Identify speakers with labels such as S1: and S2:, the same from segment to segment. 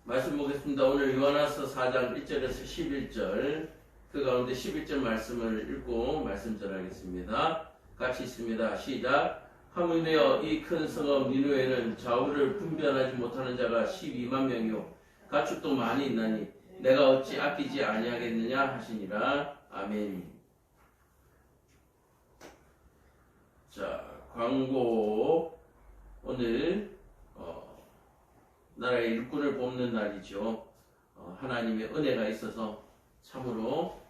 S1: 말씀 보겠습니다. 오늘 요한화서 4장 1절에서 11절, 그 가운데 11절 말씀을 읽고 말씀 전하겠습니다. 같이 있습니다. 시작. 하물며 이 큰 성읍 니느웨는 좌우를 분별하지 못하는 자가 12만 명이요 가축도 많이 있나니 내가 어찌 아끼지 아니하겠느냐 하시니라. 아멘. 자, 광고. 오늘 나라의 일꾼을 뽑는 날이죠. 하나님의 은혜가 있어서 참으로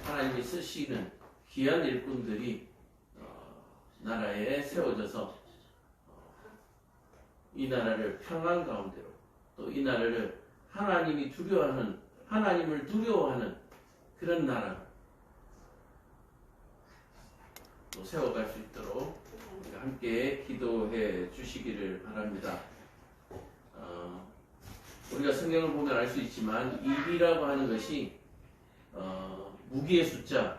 S1: 하나님이 쓰시는 귀한 일꾼들이 나라에 세워져서 이 나라를 평안 가운데로, 또 이 나라를 하나님을 두려워하는 그런 나라로 또 세워갈 수 있도록 우리가 함께 기도해 주시기를 바랍니다. 우리가 성경을 보면 알 수 있지만 일이라고 하는 것이 무기의 숫자,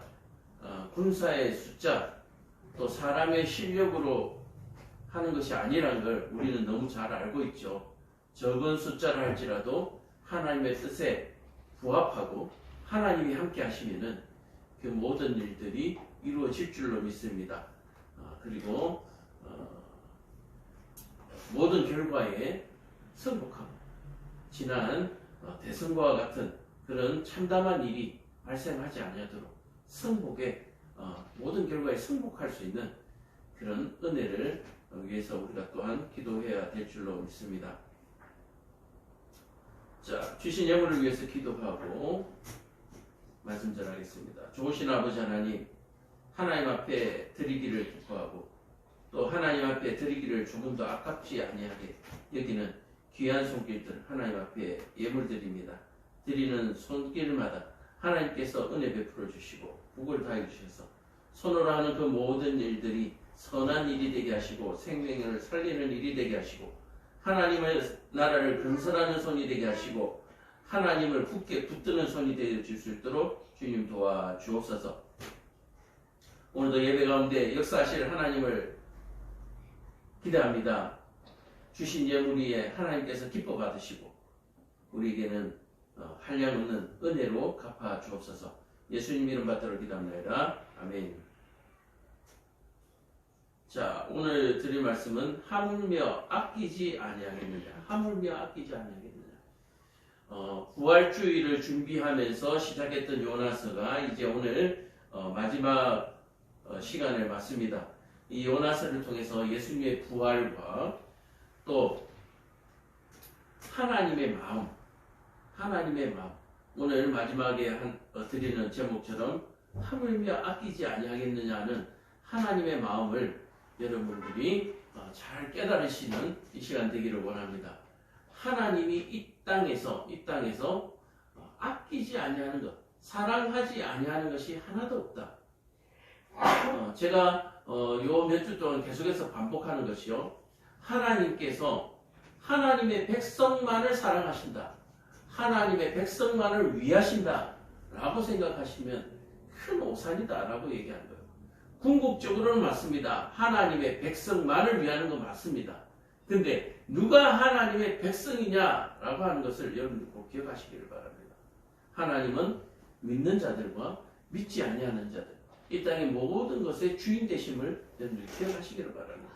S1: 군사의 숫자, 또 사람의 실력으로 하는 것이 아니라는 걸 우리는 너무 잘 알고 있죠. 적은 숫자를 할지라도 하나님의 뜻에 부합하고 하나님이 함께 하시면은 그 모든 일들이 이루어질 줄로 믿습니다. 그리고 모든 결과에 승복하고 지난 대선과 같은 그런 참담한 일이 발생하지 아니하도록 승복에 모든 결과에 승복할 수 있는 그런 은혜를 위해서 우리가 또한 기도해야 될 줄로 믿습니다. 자, 주신 예물을 위해서 기도하고 말씀 전하겠습니다. 좋으신 아버지 하나님, 하나님 앞에 드리기를 기뻐하고 또 하나님 앞에 드리기를 조금 더 아깝지 아니하게 여기는 귀한 손길들 하나님 앞에 예물 드립니다. 드리는 손길마다 하나님께서 은혜 베풀어 주시고 복을 다해 주셔서 손으로 하는 그 모든 일들이 선한 일이 되게 하시고 생명을 살리는 일이 되게 하시고 하나님의 나라를 건설하는 손이 되게 하시고 하나님을 굳게 붙드는 손이 되어 줄 수 있도록 주님 도와주옵소서. 오늘도 예배 가운데 역사하실 하나님을 기대합니다. 주신 예물 위에 하나님께서 기뻐 받으시고 우리에게는 한량없는 은혜로 갚아 주옵소서. 예수님 이름 받들어 기도합니다. 아멘. 자, 오늘 드릴 말씀은 하물며 아끼지 아니하겠느냐. 하물며 아끼지 아니하겠느냐. 부활주의를 준비하면서 시작했던 요나서가 이제 오늘 마지막 시간을 맞습니다. 이 요나서를 통해서 예수님의 부활과 또 하나님의 마음, 오늘 마지막에 드리는 제목처럼 하물며 아끼지 아니하겠느냐는 하나님의 마음을 여러분들이 잘 깨달으시는 이 시간 되기를 원합니다. 하나님이 이 땅에서 아끼지 아니하는 것, 사랑하지 아니하는 것이 하나도 없다. 제가 요 몇 주 동안 계속해서 반복하는 것이요. 하나님께서 하나님의 백성만을 사랑하신다. 하나님의 백성만을 위하신다. 라고 생각하시면 큰 오산이다. 라고 얘기하는 거예요. 궁극적으로는 맞습니다. 하나님의 백성만을 위하는 건 맞습니다. 근데 누가 하나님의 백성이냐라고 하는 것을 여러분들 꼭 기억하시기를 바랍니다. 하나님은 믿는 자들과 믿지 아니하는 자들, 이 땅의 모든 것의 주인 되심을 여러분들 기억하시기를 바랍니다.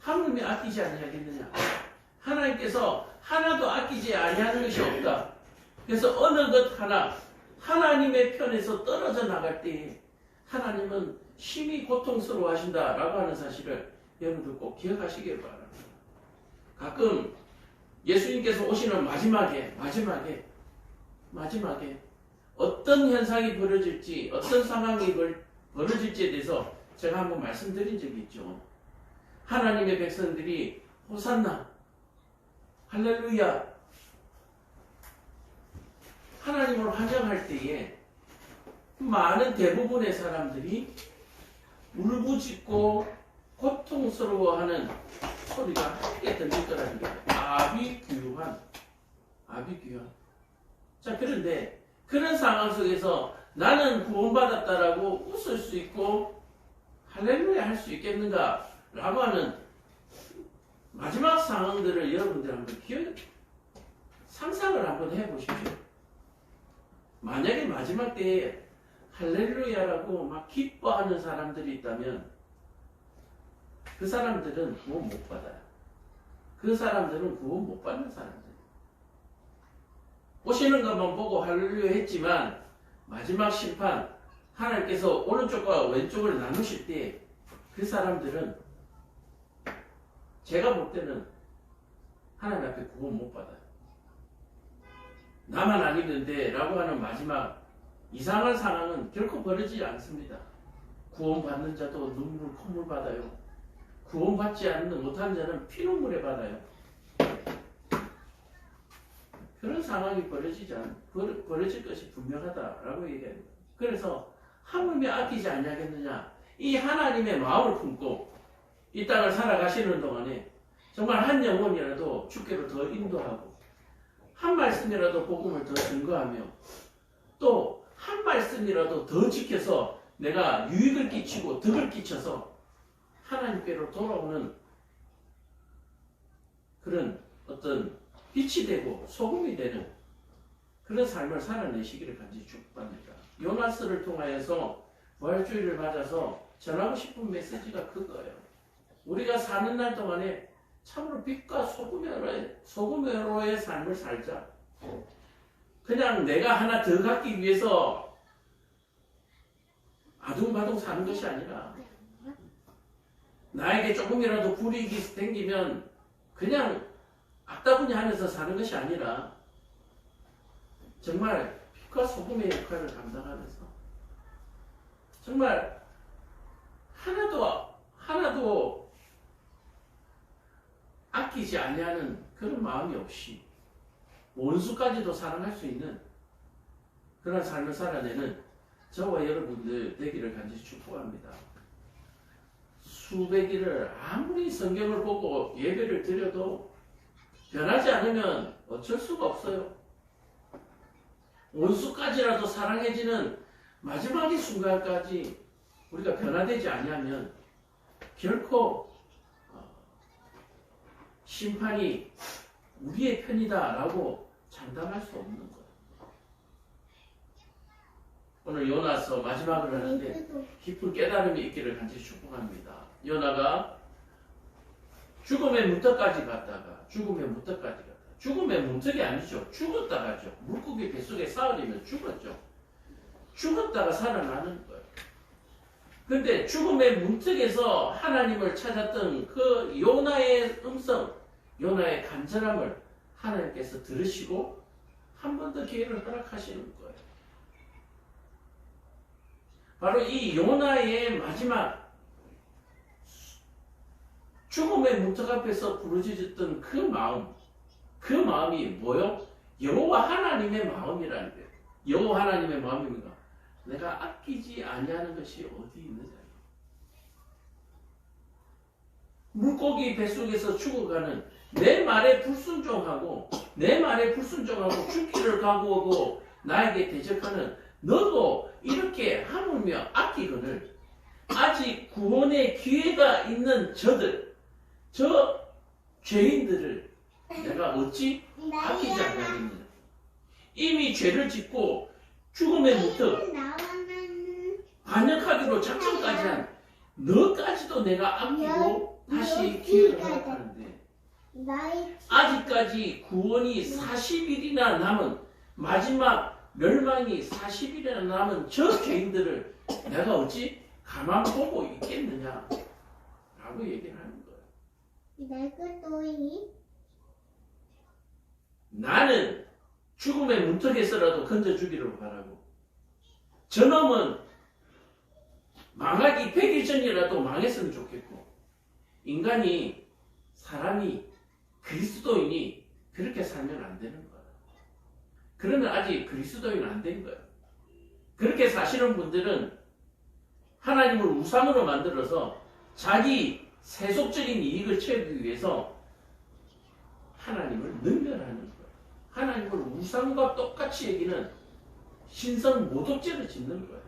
S1: 하물며 아끼지 아니하겠느냐. 하나님께서 하나도 아끼지 아니하는 것이 없다. 그래서 어느 것 하나 하나님의 편에서 떨어져 나갈 때에 하나님은 심히 고통스러워 하신다라고 하는 사실을 여러분들 꼭 기억하시길 바랍니다. 가끔 예수님께서 오시는 마지막에 어떤 현상이 벌어질지, 어떤 상황이 벌어질지에 대해서 제가 한번 말씀드린 적이 있죠. 하나님의 백성들이 호산나, 할렐루야, 하나님을 환영할 때에 많은 대부분의 사람들이 울부짖고 고통스러워하는 소리가 함께 들릴 거라는 거예요. 아비규환. 자, 그런데 그런 상황 속에서 나는 구원받았다라고 웃을 수 있고 할렐루야 할 수 있겠는가 라고 하는 마지막 상황들을 여러분들 한번 상상을 한번 해보십시오. 만약에 마지막 때에 할렐루야라고 막 기뻐하는 사람들이 있다면 그 사람들은 구원 못 받아요. 그 사람들은 구원 못 받는 사람들. 오시는 것만 보고 할렐루야 했지만 마지막 심판 하나님께서 오른쪽과 왼쪽을 나누실 때 그 사람들은 제가 볼 때는 하나님 앞에 구원 못 받아요. 나만 아니는데 라고 하는 마지막 이상한 상황은 결코 벌어지지 않습니다. 구원받는 자도 눈물 콧물 받아요. 구원받지 않는 못한 자는 피눈물에 받아요. 그런 상황이 벌어질 것이 분명하다라고 얘기합니다. 그래서 하물며 아끼지 아니하겠느냐. 이 하나님의 마음을 품고 이 땅을 살아가시는 동안에 정말 한 영혼이라도 주께로 더 인도하고 한 말씀이라도 복음을 더 증거하며 또 한 말씀이라도 더 지켜서 내가 유익을 끼치고 덕을 끼쳐서 하나님께로 돌아오는 그런 어떤 빛이 되고 소금이 되는 그런 삶을 살아내시기를 간절히 축복합니다. 요나스를 통하여서 부활주의를 맞아서 전하고 싶은 메시지가 그거예요. 우리가 사는 날 동안에 참으로 빛과 소금으로의 삶을 살자. 그냥 내가 하나 더 갖기 위해서 아둥바둥 사는 것이 아니라 나에게 조금이라도 불이익이 생기면 그냥 악다구니 하면서 사는 것이 아니라 정말 빛과 소금의 역할을 감당하면서 정말 하나도 아끼지 아니하는 그런 마음이 없이 원수까지도 사랑할 수 있는 그런 삶을 살아내는 저와 여러분들 되기를 간절히 축복합니다. 수백일을 아무리 성경을 보고 예배를 드려도 변하지 않으면 어쩔 수가 없어요. 원수까지라도 사랑해지는 마지막의 순간까지 우리가 변화되지 아니하면 결코 심판이 우리의 편이다라고 장담할 수 없는 거예요. 오늘 요나서 마지막을 하는데 깊은 깨달음이 있기를 간절히 축복합니다. 요나가 죽음의 문턱까지 갔다가 죽음의 문턱이 아니죠. 죽었다가죠. 물고기 뱃속에 사흘이면 죽었죠. 죽었다가 살아나는 거예요. 근데 죽음의 문턱에서 하나님을 찾았던 그 요나의 음성, 요나의 간절함을 하나님께서 들으시고 한 번 더 기회를 허락하시는 거예요. 바로 이 요나의 마지막 죽음의 문턱 앞에서 부르짖었던 그 마음이 뭐요? 여호와 하나님의 마음이라는 거예요. 여호와 하나님의 마음입니다. 내가 아끼지 아니하는 것이 어디 있느냐. 물고기 뱃속에서 죽어가는 내 말에 불순종하고 죽기를 각오하고 나에게 대적하는 너도 이렇게 하물며 아끼거늘 아직 구원의 기회가 있는 저 죄인들을 내가 어찌 아끼지 않겠느냐. 이미 죄를 짓고 죽음의 문턱 반역하기로 작정까지 한 너까지도 내가 아끼고 다시 기회를 허락하는데 아직까지 구원이 40일이나 남은 마지막 멸망이 40일이나 남은 저 죄인들을 내가 어찌 가만 보고 있겠느냐 라고 얘기를 하는 거예요. 나는 죽음의 문턱에서라도 건져주기를 바라고 저놈은 망하기 100일 전이라도 망했으면 좋겠고 사람이 그리스도인이 그렇게 살면 안 되는 거예요. 그러면 아직 그리스도인은 안 된 거예요. 그렇게 사시는 분들은 하나님을 우상으로 만들어서 자기 세속적인 이익을 채우기 위해서 하나님을 능멸하는 거예요. 하나님을 우상과 똑같이 여기는 신성 모독죄를 짓는 거예요.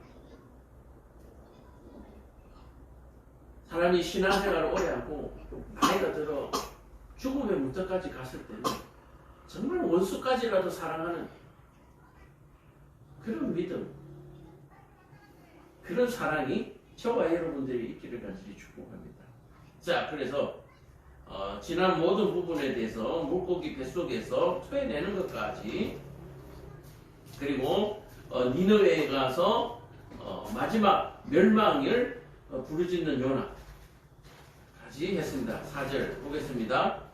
S1: 사람이 신앙생활을 오래 하고 나이가 들어 죽음의 문턱까지 갔을 때는 정말 원수까지라도 사랑하는 그런 믿음, 그런 사랑이 저와 여러분들이 있기를 간절히 축복합니다. 자, 그래서 지난 모든 부분에 대해서 물고기 뱃속에서 토해내는 것까지, 그리고 니느웨에 가서 마지막 멸망을 부르짖는 요나까지 했습니다. 4절 보겠습니다.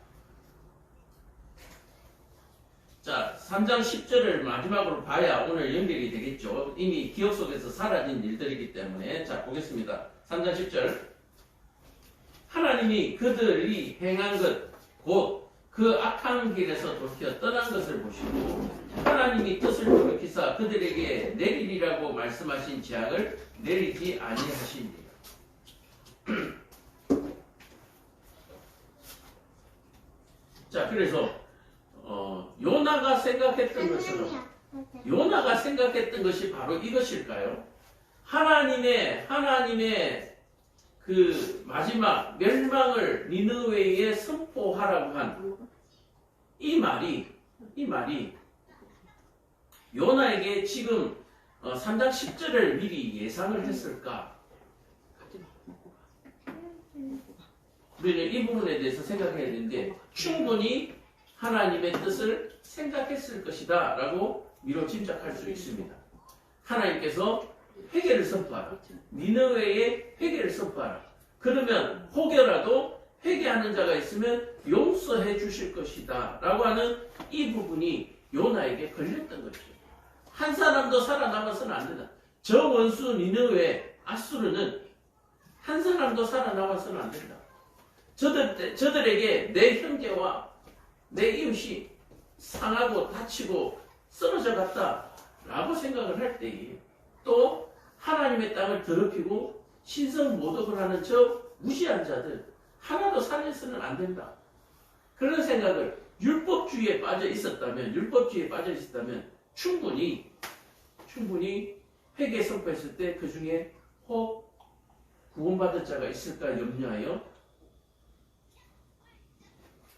S1: 자, 3장 10절을 마지막으로 봐야 오늘 연결이 되겠죠. 이미 기억 속에서 사라진 일들이기 때문에. 자, 보겠습니다. 3장 10절. 하나님이 그들이 행한 것, 곧 그 악한 길에서 돌이켜 떠난 것을 보시고 하나님이 뜻을 돌이키사 그들에게 내리리라고 말씀하신 재앙을 내리지 아니하시니라. 자, 그래서 요나가 생각했던 것처럼, 요나가 생각했던 것이 바로 이것일까요? 하나님의 그 마지막 멸망을 니느웨에 선포하라고 한 이 말이 요나에게 지금 3장 10절을 미리 예상을 했을까? 우리는 이 부분에 대해서 생각해야 되는데, 충분히 하나님의 뜻을 생각했을 것이다 라고 미뤄 짐작할 수 있습니다. 하나님께서 회개를 선포하라. 니느웨에 회개를 선포하라. 그러면 혹여라도 회개하는 자가 있으면 용서해 주실 것이다 라고 하는 이 부분이 요나에게 걸렸던 것이죠. 한 사람도 살아남아서는 안 된다. 저 원수 니느웨 아수르는 한 사람도 살아남아서는 안 된다. 저들에게 내 형제와 내 이웃이 상하고 다치고 쓰러져 갔다 라고 생각을 할 때에, 또 하나님의 땅을 더럽히고 신성 모독을 하는 저 무시한 자들 하나도 살려서는 안 된다. 그런 생각을 율법주의에 빠져 있었다면 충분히 회개 선포했을 때 그 중에 혹 구원받을 자가 있을까 염려하여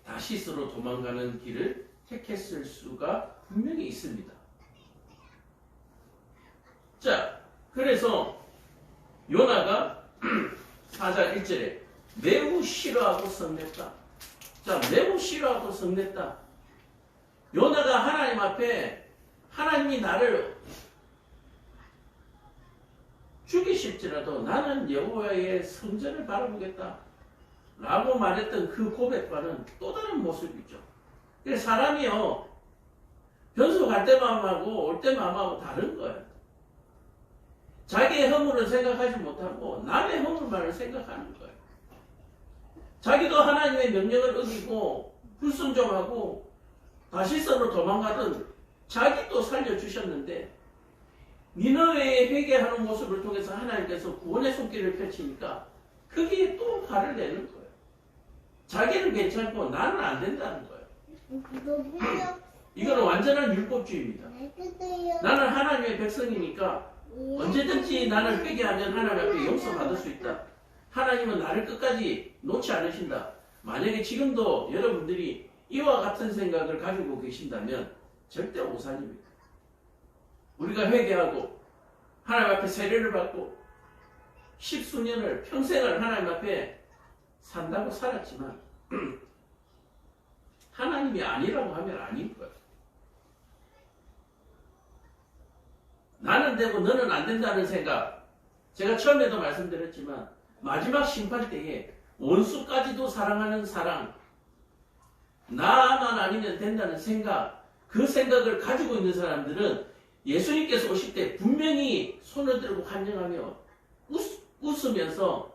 S1: 다시스로 도망가는 길을 택했을 수가 분명히 있습니다. 자, 그래서 요나가 4장 1절에 매우 싫어하고 성냈다. 자, 매우 싫어하고 성냈다. 요나가 하나님 앞에 하나님이 나를 죽이실지라도 나는 여호와의 성전을 바라보겠다 라고 말했던 그 고백과는 또 다른 모습이죠. 사람이요, 변소 갈 때 마음하고 올 때 마음하고 다른 거예요. 자기의 허물을 생각하지 못하고 남의 허물만을 생각하는 거예요. 자기도 하나님의 명령을 어기고 불순종하고 다시스로 도망가던 자기도 살려주셨는데, 니느웨에 회개하는 모습을 통해서 하나님께서 구원의 손길을 펼치니까 거기에 또 화를 내는 거예요. 자기는 괜찮고 나는 안 된다는 거예요. 이거는 완전한 율법주의입니다. 나는 하나님의 백성이니까 언제든지 나는 회개하면 하나님 앞에 용서받을 수 있다. 하나님은 나를 끝까지 놓지 않으신다. 만약에 지금도 여러분들이 이와 같은 생각을 가지고 계신다면 절대 오산입니다. 우리가 회개하고 하나님 앞에 세례를 받고 십수년을, 평생을 하나님 앞에 산다고 살았지만 하나님이 아니라고 하면 아닌 거예요. 나는 되고 너는 안 된다는 생각, 제가 처음에도 말씀드렸지만 마지막 심판 때에 원수까지도 사랑하는 사랑, 나만 아니면 된다는 생각, 그 생각을 가지고 있는 사람들은 예수님께서 오실 때 분명히 손을 들고 환영하며 웃으면서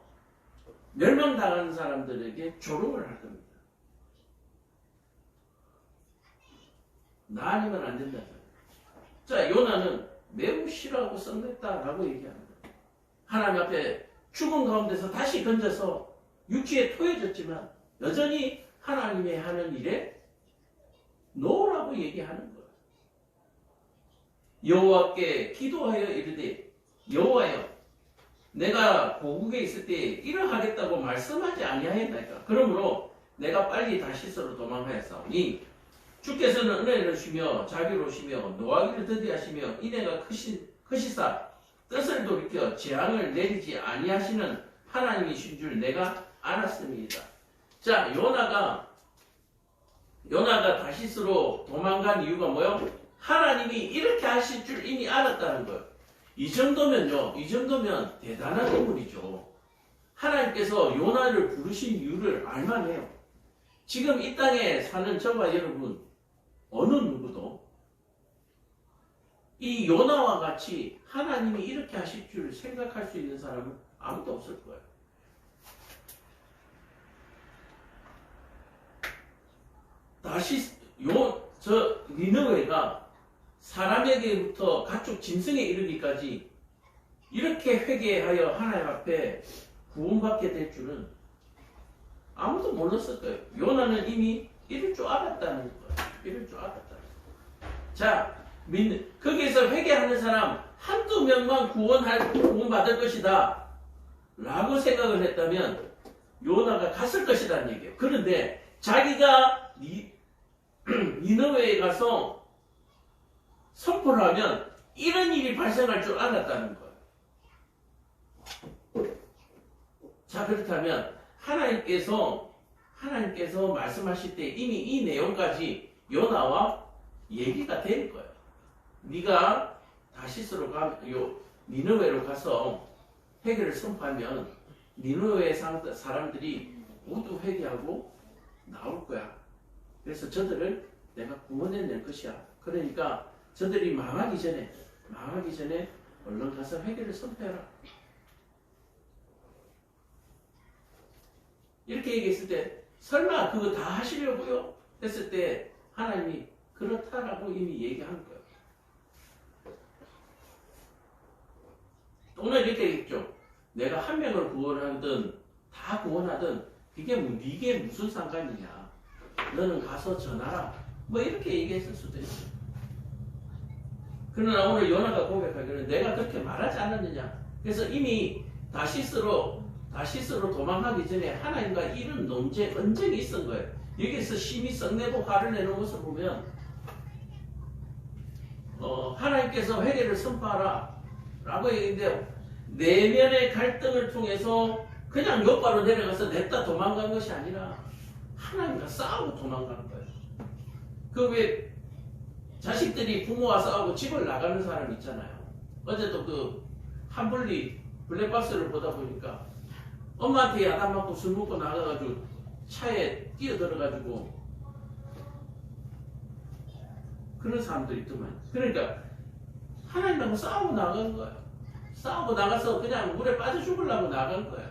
S1: 멸망당하는 사람들에게 조롱을 할 겁니다. 나 아니면 안 된다. 자, 요나는 매우 싫어하고 썩냈다라고 얘기합니다. 하나님 앞에 죽은 가운데서 다시 건져서 육지에 토해졌지만 여전히 하나님의 하는 일에 노라고 얘기하는 거예요. 여호와께 기도하여 이르되, 여호와여, 내가 고국에 있을 때 이러하겠다고 말씀하지 아니하였나이까. 그러므로 내가 빨리 다시스로 도망하였사오니 주께서는 은혜를 주시며 자비로우시며 노하기를 더디하시며 인애가 크시사 뜻을 돌이켜 재앙을 내리지 아니하시는 하나님이신 줄 내가 알았습니다. 자, 요나가 다시스로 도망간 이유가 뭐요? 하나님이 이렇게 하실 줄 이미 알았다는 거예요. 이 정도면 대단한 인물이죠. 하나님께서 요나를 부르신 이유를 알만해요. 지금 이 땅에 사는 저와 여러분 어느 누구도 이 요나와 같이 하나님이 이렇게 하실 줄 생각할 수 있는 사람은 아무도 없을 거예요. 니느웨가 사람에게부터 가축 짐승에 이르기까지 이렇게 회개하여 하나님 앞에 구원받게 될 줄은 아무도 몰랐을 거예요. 요나는 이미 이럴 줄 알았다는 거예요. 자, 거기에서 회개하는 사람 한두 명만 구원받을 것이다 라고 생각을 했다면 요나가 갔을 것이라는 얘기예요. 그런데 자기가 니느웨에 가서 선포를 하면 이런 일이 발생할 줄 알았다는 거예요. 자, 그렇다면 하나님께서 말씀하실 때 이미 이 내용까지 요나와 얘기가 될 거예요. 네가 다시스로 니느웨로 가서 회개를 선포하면 니느웨 사람들이 모두 회개하고 나올 거야. 그래서 저들을 내가 구원해낼 것이야. 그러니까 저들이 망하기 전에 얼른 가서 회개를 선포해라. 이렇게 얘기했을 때 설마 그거 다 하시려고요? 했을 때 하나님이 그렇다라고 이미 얘기한 거예요. 오늘 이렇게 얘기했죠. 내가 한 명을 구원하든 다 구원하든 이게 무슨 상관이냐. 너는 가서 전하라. 뭐 이렇게 얘기했을 수도 있어요. 그러나 오늘 요나가 고백하기를 내가 그렇게 말하지 않았느냐. 그래서 이미 다시스로 도망가기 전에 하나님과 이런 언쟁이 있었던 거예요. 여기서 심히 썩내고 화를 내는 것을 보면 하나님께서 회개를 선포하라 라고 얘기했는데 내면의 갈등을 통해서 그냥 옆바로 내려가서 냈다 도망간 것이 아니라 하나님과 싸우고 도망가는 거예요. 왜 자식들이 부모와 싸우고 집을 나가는 사람 있잖아요. 어제도 그 한블리 블랙박스를 보다 보니까 엄마한테 야단 맞고 술 먹고 나가가지고 차에 뛰어들어가지고 그런 사람들이 있더만. 그러니까 하나님하고 싸우고 나간 거예요. 싸우고 나가서 그냥 물에 빠져 죽으려고 나간 거예요.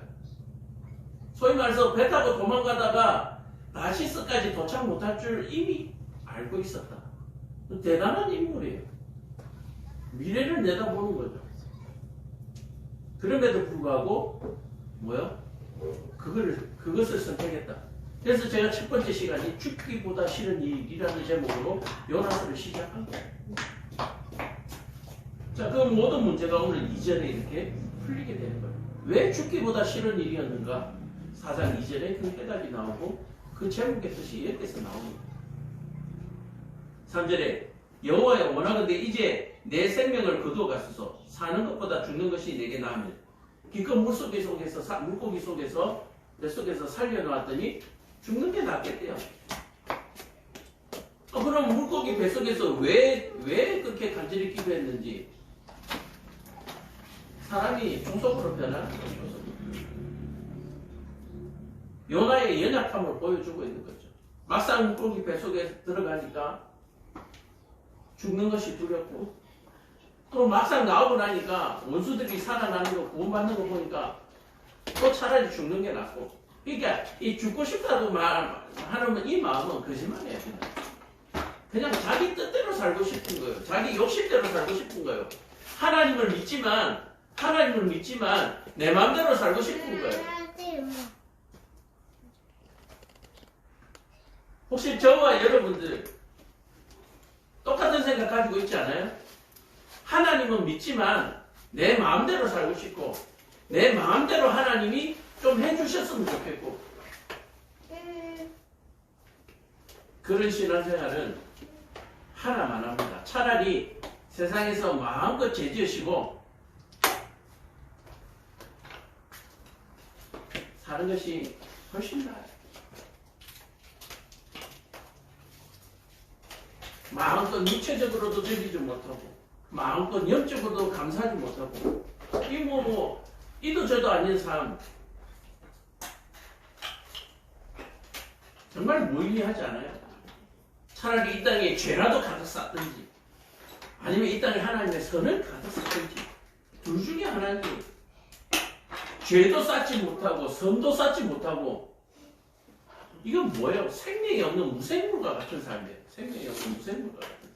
S1: 소위 말해서 배 타고 도망가다가 다시스까지 도착 못할 줄 이미 알고 있었다. 대단한 인물이에요. 미래를 내다보는 거죠. 그럼에도 불구하고 그것을 선택했다. 그래서 제가 첫 번째 시간이 죽기보다 싫은 일이라는 제목으로 요나서를 시작한 거예요. 자, 그 모든 문제가 오늘 2절에 이렇게 풀리게 되는 거예요. 왜 죽기보다 싫은 일이었는가? 4장 2절에 그 해답이 나오고 그 제목의 뜻이 여기서 나옵니다. 3절에 여호와여 원하건대 이제 내 생명을 거두어 가소서. 사는 것보다 죽는 것이 내게 나으면 기껏 물고기 속에서 뱃속에서 살려놓았더니 죽는 게 낫겠대요. 그럼 물고기 뱃속에서 왜 그렇게 간절히 기도했는지 사람이 종속으로 변하는 거죠. 요나의 연약함을 보여주고 있는 거죠. 막상 물고기 뱃속에 들어가니까 죽는 것이 두렵고 또 막상 나오고 나니까 원수들이 살아나는 거 구원받는 거 보니까 또 차라리 죽는 게 낫고. 그러니까 이 죽고 싶다고 말하는 이 마음은 거짓말이에요. 그냥 자기 뜻대로 살고 싶은 거예요. 자기 욕심대로 살고 싶은 거예요. 하나님을 믿지만 내 마음대로 살고 싶은 거예요. 혹시 저와 여러분들 똑같은 생각 가지고 있지 않아요? 하나님은 믿지만 내 마음대로 살고 싶고 내 마음대로 하나님이 좀 해주셨으면 좋겠고 그런 신앙생활은 하나만 합니다. 차라리 세상에서 마음껏 죄지으시고 사는 것이 훨씬 나아요. 마음껏 육체적으로도 즐기지 못하고 마음껏 영적으로도 감사하지 못하고 이도 저도 아닌 삶 정말 무의미하지 않아요? 차라리 이 땅에 죄라도 가득 쌓든지 아니면 이 땅에 하나님의 선을 가득 쌓든지 둘 중에 하나인데 죄도 쌓지 못하고 선도 쌓지 못하고 이건 뭐예요? 생명이 없는 무생물과 같은 삶이에요. 생명이 없는 무생물과 같은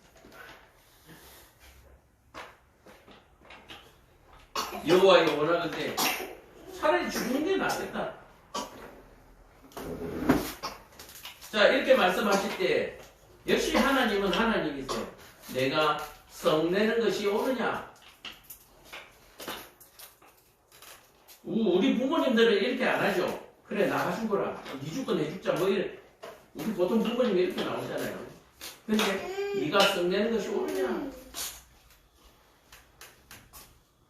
S1: 여호와의 원하건대 차라리 죽는 게 낫겠다. 자, 이렇게 말씀하실 때 역시 하나님은 하나님이세요. 내가 성내는 것이 옳으냐? 우리 부모님들은 이렇게 안 하죠. 그래, 나가 죽어라. 네 죽고 내 죽자. 뭐 이래. 우리 보통 부모님이 이렇게 나오잖아요. 근데 네가 성내는 것이 옳으냐?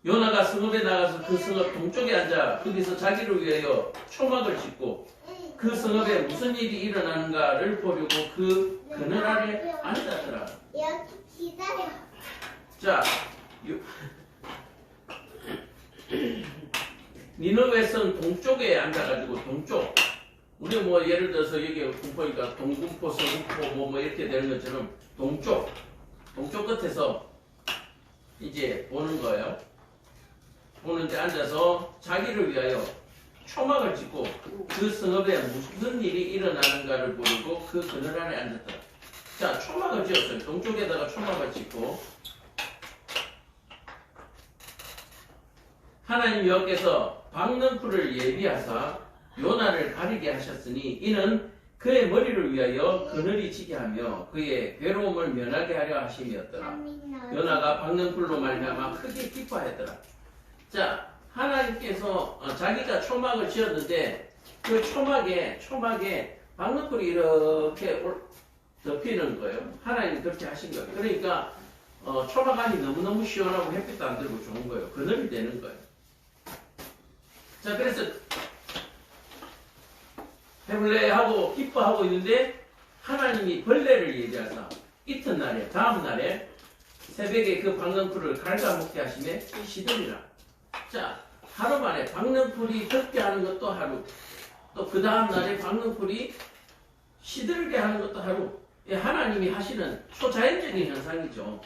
S1: 요나가 성읍에 나가서 그 성읍 동쪽에 앉아 거기서 자기를 위하여 초막을 짓고 그 성읍에 무슨 일이 일어나는가를 보려고 그 그늘 아래 앉았더라.
S2: 여기 기다려.
S1: 자, 니느웨성 동쪽에 앉아가지고 동쪽. 우리 뭐 예를 들어서 여기 군포니까 동군포, 서군포 뭐 이렇게 되는 것처럼 동쪽 끝에서 이제 보는 거예요. 보는데 앉아서 자기를 위하여 초막을 짓고 그 성읍에 무슨 일이 일어나는가를 보려고 그 그늘 아래 앉았다. 자, 초막을 지었어요. 동쪽에다가 초막을 짓고 하나님 여호와께서 박능풀을 예비하사 요나를 가리게 하셨으니 이는 그의 머리를 위하여 그늘이 지게 하며 그의 괴로움을 면하게 하려 하심이었더라. 요나가 박능풀로 말미암아 크게 기뻐하였더라. 자, 하나님께서 자기가 초막을 지었는데 그 초막에 박능풀이 이렇게 덮이는 거예요. 하나님이 그렇게 하신 거예요. 그러니까 초막 안이 너무너무 시원하고 햇빛도 안 들고 좋은 거예요. 그늘이 되는 거예요. 자, 그래서 해볼래 하고 기뻐하고 있는데 하나님이 벌레를 예비하사 이튿날에 다음날에 새벽에 그 박능풀을 갉아먹게 하심에 시들이라. 자, 하루 만에 박능풀이 덮게 하는 것도 하루, 또 그 다음날에 박능풀이 시들게 하는 것도 하루. 하나님이 하시는 초자연적인 현상이죠.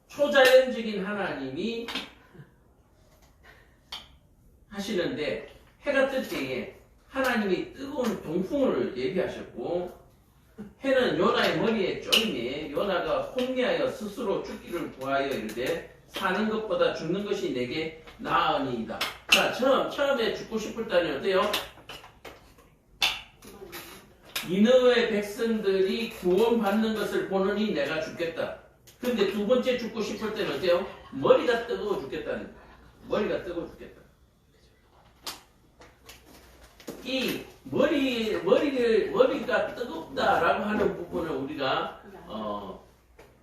S1: 초자연적인 하나님이 하시는데 해가 뜰 때에 하나님이 뜨거운 동풍을 예비하셨고 해는 요나의 머리에 쫄임에 요나가 혼미하여 스스로 죽기를 구하여 이르되 사는 것보다 죽는 것이 내게 나으니이다. 자, 처음에 죽고 싶을 때는 어때요? 니느웨 백성들이 구원받는 것을 보느니 내가 죽겠다. 근데 두 번째 죽고 싶을 때는 어때요? 머리가 뜨거워 죽겠다는 거예요. 머리가 뜨거워 죽겠다. 이 머리가 뜨겁다라고 하는 부분을 우리가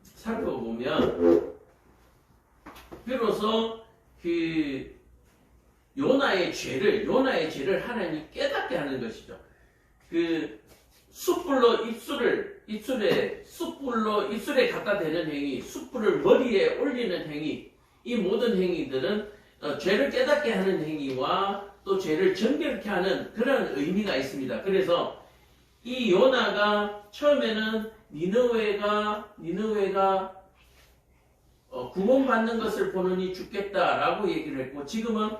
S1: 살펴보면 비로소 그 요나의 죄를 하나님이 깨닫게 하는 것이죠. 그 숯불로 입술에 갖다 대는 행위, 숯불을 머리에 올리는 행위, 이 모든 행위들은 죄를 깨닫게 하는 행위와 또 죄를 정결케 하는 그런 의미가 있습니다. 그래서 이 요나가 처음에는 니느웨가 구원받는 것을 보느니 죽겠다라고 얘기를 했고 지금은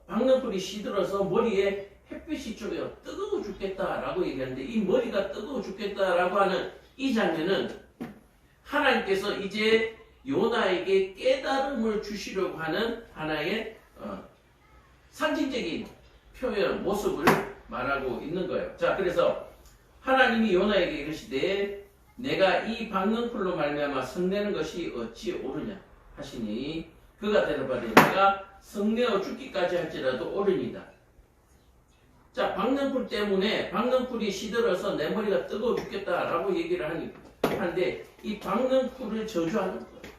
S1: 박능풀이 시들어서 머리에 햇빛이 쬐어 뜨거워 죽겠다라고 얘기하는데 이 머리가 뜨거워 죽겠다라고 하는 이 장면은 하나님께서 이제 요나에게 깨달음을 주시려고 하는 하나의 상징적인 표현, 모습을 말하고 있는 거예요. 자, 그래서 하나님이 요나에게 이르시되 내가 이 박능풀로 말미암아 성내는 것이 어찌 옳으냐 하시니 그가 대답하되 내가 성내어 죽기까지 할지라도 옳으니이다. 자, 박넝쿨 때문에 박넝쿨이 시들어서 내 머리가 뜨거워 죽겠다라고 얘기를 하는데 이 박넝쿨을 저주하는 거예요.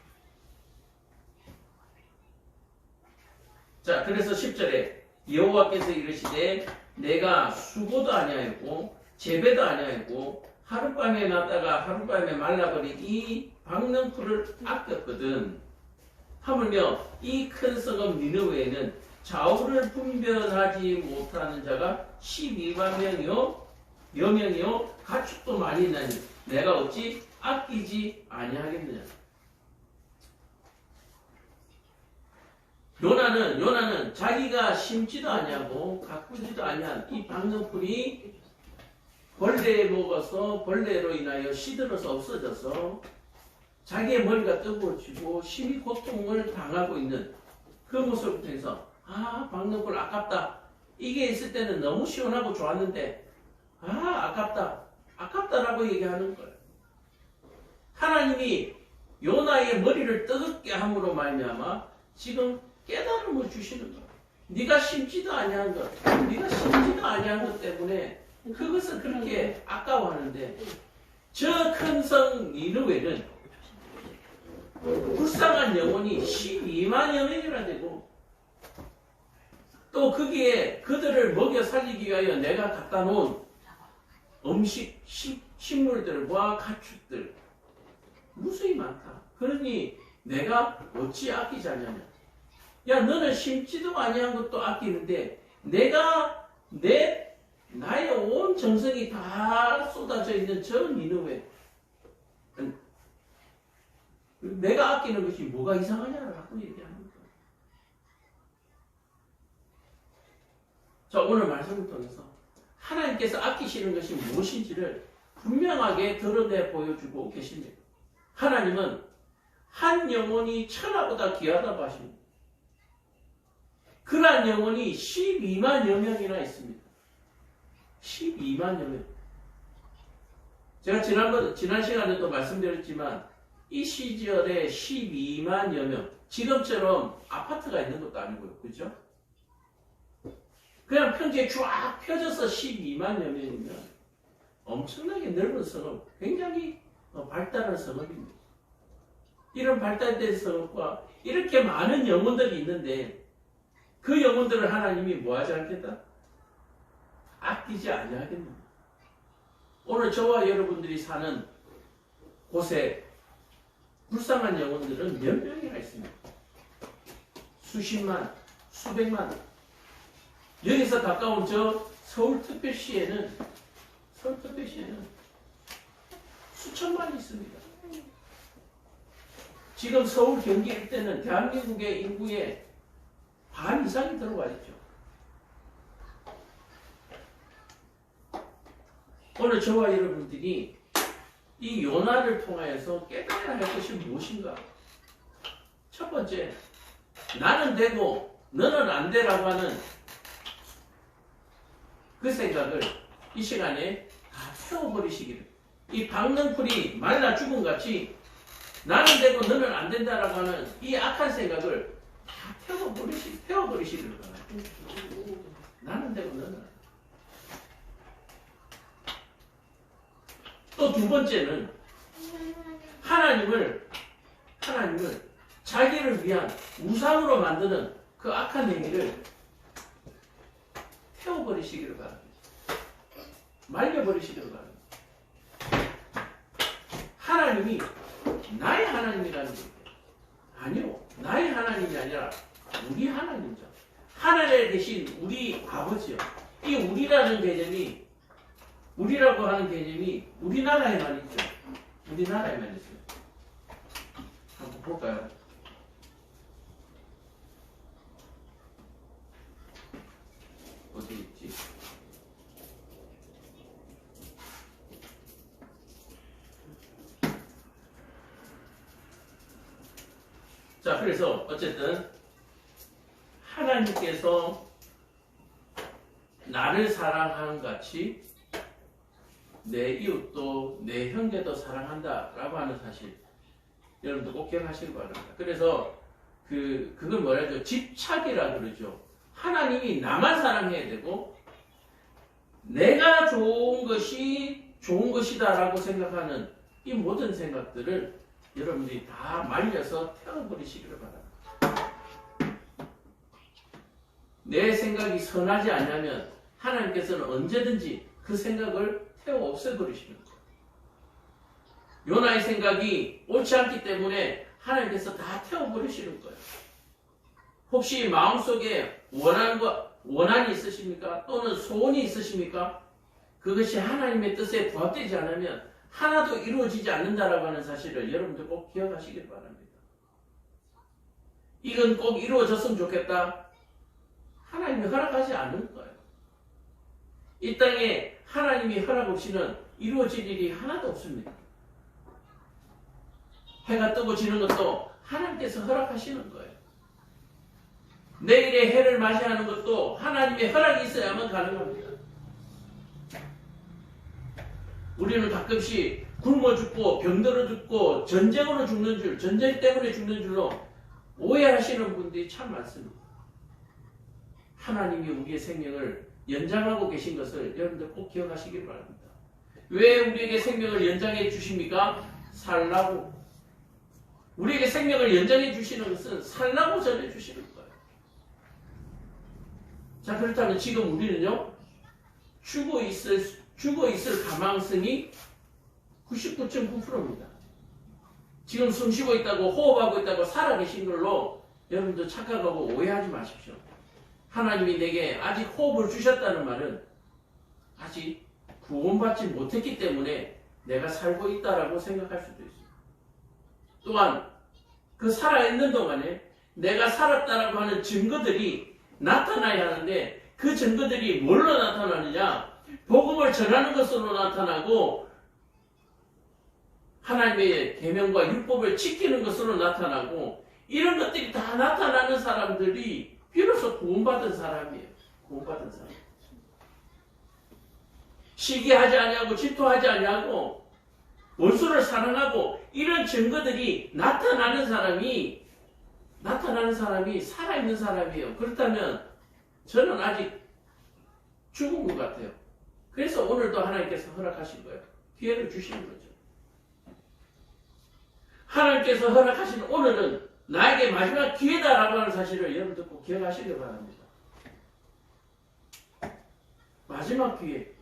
S1: 자, 그래서 10절에 여호와께서 이르시되 내가 수고도 아니하였고 재배도 아니하였고 하룻밤에 났다가 하룻밤에 말라버린 이 박넝쿨을 아꼈거든. 하물며 이 큰 성읍 니느웨에는 좌우를 분별하지 못하는 자가 12만 명이요 여명이요 가축도 많이 있나니 내가 어찌 아끼지 아니하겠느냐. 요나는 자기가 심지도 아니하고 가꾸지도 아니한 이 박넝쿨이 벌레에 먹어서 벌레로 인하여 시들어서 없어져서 자기의 머리가 뜨거워지고 심히 고통을 당하고 있는 그 모습을 통해서 아, 박넝쿨 아깝다. 이게 있을 때는 너무 시원하고 좋았는데 아, 아깝다라고 얘기하는 거예요. 하나님이 요나의 머리를 뜨겁게 함으로 말미암아 지금 깨달음을 주시는 거예요. 네가 심지도 아니한 것, 네가 심지도 아니한 것 때문에 그것을 그렇게 아까워하는데 저 큰 성 니느웨는 불쌍한 영혼이 12만여 명이나 되고 또 거기에 그들을 먹여 살리기 위하여 내가 갖다 놓은 음식, 식물들과 가축들 무수히 많다. 그러니 내가 어찌 아끼지 않냐냐. 야, 너는 심지도 아니한 것도 아끼는데 내가 나의 온 정성이 다 쏟아져 있는 저 니느웨 내가 아끼는 것이 뭐가 이상하냐라고 얘기하는 거예요. 자, 오늘 말씀을 통해서 하나님께서 아끼시는 것이 무엇인지를 분명하게 드러내 보여주고 계십니다. 하나님은 한 영혼이 천하보다 귀하다고 하십니다. 그러한 영혼이 12만여 명이나 있습니다. 12만여 명. 제가 지난 시간에도 말씀드렸지만 이 시절에 12만여 명. 지금처럼 아파트가 있는 것도 아니고요. 그죠? 그냥 평지에 쫙 펴져서 12만여 명이면 엄청나게 넓은 성읍, 굉장히 발달한 성읍입니다. 이런 발달된 성읍과 이렇게 많은 영혼들이 있는데 그 영혼들을 하나님이 뭐하지 않겠다? 아끼지 아니하겠느냐. 오늘 저와 여러분들이 사는 곳에 불쌍한 영혼들은 몇 명이나 있습니다. 수십만, 수백만. 여기서 가까운 저 서울특별시에는 수천만이 있습니다. 지금 서울 경기 일대는 대한민국의 인구의 반 이상이 들어와 있죠. 오늘 저와 여러분들이 이 요나를 통하여서 깨달아야 할 것이 무엇인가? 첫 번째, 나는 되고 너는 안 되라고 하는 그 생각을 이 시간에 다 태워버리시기를. 이 박넝쿨이 말라 죽은 같이 나는 되고 너는 안 된다라고 하는 이 악한 생각을 다 태워버리시기를 바라요. 나는 되고 너는 안 된다. 또 두 번째는 하나님을 자기를 위한 우상으로 만드는 그 악한 행위를 태워버리시기를 바랍니다. 말려버리시기를 바랍니다. 하나님이 나의 하나님이라는 게 아니요. 나의 하나님이 아니라 우리 하나님이죠. 하늘에 계신 우리 아버지요. 이 우리라는 개념이 우리라고 하는 개념이 우리나라에만 있죠. 우리나라에만 있어요. 한번 볼까요? 어디 있지? 자, 그래서 어쨌든 하나님께서 나를 사랑하는 같이 내 이웃도 내 형제도 사랑한다라고 하는 사실 여러분들 꼭 기억하시기 바랍니다. 그래서 그걸 뭐라 하죠? 집착이라 그러죠. 하나님이 나만 사랑해야 되고 내가 좋은 것이 좋은 것이다라고 생각하는 이 모든 생각들을 여러분들이 다 말려서 태워버리시기를 바랍니다. 내 생각이 선하지 않냐면 하나님께서는 언제든지 그 생각을 태워 없애버리시는 거예요. 요나의 생각이 옳지 않기 때문에 하나님께서 다 태워버리시는 거예요. 혹시 마음속에 원한이 있으십니까? 또는 소원이 있으십니까? 그것이 하나님의 뜻에 부합되지 않으면 하나도 이루어지지 않는다라고 하는 사실을 여러분들 꼭 기억하시길 바랍니다. 이건 꼭 이루어졌으면 좋겠다. 하나님이 허락하지 않는 거예요. 이 땅에 하나님이 허락 없이는 이루어질 일이 하나도 없습니다. 해가 뜨고 지는 것도 하나님께서 허락하시는 거예요. 내일의 해를 맞이하는 것도 하나님의 허락이 있어야만 가능합니다. 우리는 가끔씩 굶어 죽고 병들어 죽고 전쟁으로 죽는 줄, 전쟁 때문에 죽는 줄로 오해하시는 분들이 참 많습니다. 하나님이 우리의 생명을 연장하고 계신 것을 여러분들 꼭 기억하시길 바랍니다. 왜 우리에게 생명을 연장해 주십니까? 살라고. 우리에게 생명을 연장해 주시는 것은 살라고 전해 주시는 거예요. 자, 그렇다면 지금 우리는요, 죽어 있을 가망성이 99.9%입니다. 지금 숨 쉬고 있다고, 호흡하고 있다고, 살아계신 걸로 여러분들 착각하고 오해하지 마십시오. 하나님이 내게 아직 호흡을 주셨다는 말은 아직 구원받지 못했기 때문에 내가 살고 있다라고 생각할 수도 있습니다. 또한 그 살아있는 동안에 내가 살았다라고 하는 증거들이 나타나야 하는데 그 증거들이 뭘로 나타나느냐? 복음을 전하는 것으로 나타나고 하나님의 계명과 율법을 지키는 것으로 나타나고 이런 것들이 다 나타나는 사람들이 비로소 구원받은 사람이에요. 구원받은 사람. 시기하지 아니하고 질투하지 아니하고 원수를 사랑하고 이런 증거들이 나타나는 사람이 살아있는 사람이에요. 그렇다면 저는 아직 죽은 것 같아요. 그래서 오늘도 하나님께서 허락하신 거예요. 기회를 주시는 거죠. 하나님께서 허락하신 오늘은 나에게 마지막 기회다라고 하는 사실을 여러분들 꼭 기억하시길 바랍니다. 마지막 기회.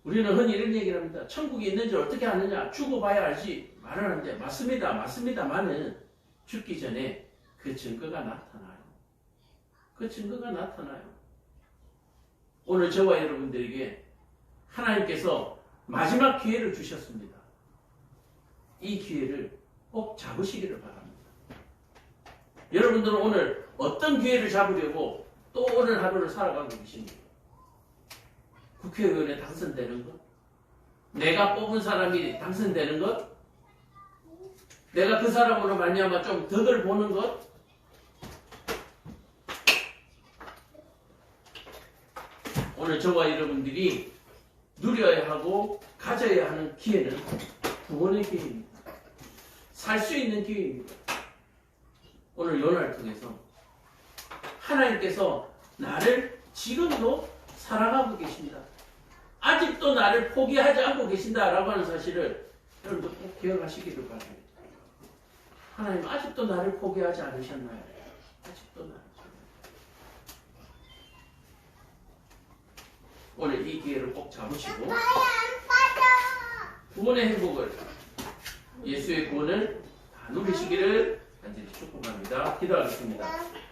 S1: 우리는 흔히 이런 얘기를 합니다. 천국이 있는지 어떻게 아느냐? 죽어봐야 알지. 말하는데 맞습니다. 맞습니다만은 죽기 전에 그 증거가 나타나요. 그 증거가 나타나요. 오늘 저와 여러분들에게 하나님께서 마지막 기회를 주셨습니다. 이 기회를 꼭 잡으시기를 바랍니다. 여러분들은 오늘 어떤 기회를 잡으려고 또 오늘 하루를 살아가고 계십니까? 국회의원에 당선되는 것? 내가 뽑은 사람이 당선되는 것? 내가 그 사람으로 말미암아 좀 덕을 보는 것? 오늘 저와 여러분들이 누려야 하고 가져야 하는 기회는 구원의 기회입니다. 살 수 있는 기회입니다. 오늘 요나를 통해서 하나님께서 나를 지금도 사랑하고 계신다. 아직도 나를 포기하지 않고 계신다라고 하는 사실을 여러분도 꼭 기억하시기를 바랍니다. 하나님 아직도 나를 포기하지 않으셨나요? 아직도 나를. 오늘 이 기회를 꼭 잡으시고 구원의 행복을 예수의 구원을 다 누리시기를 간절히 축복합니다. 기도하겠습니다.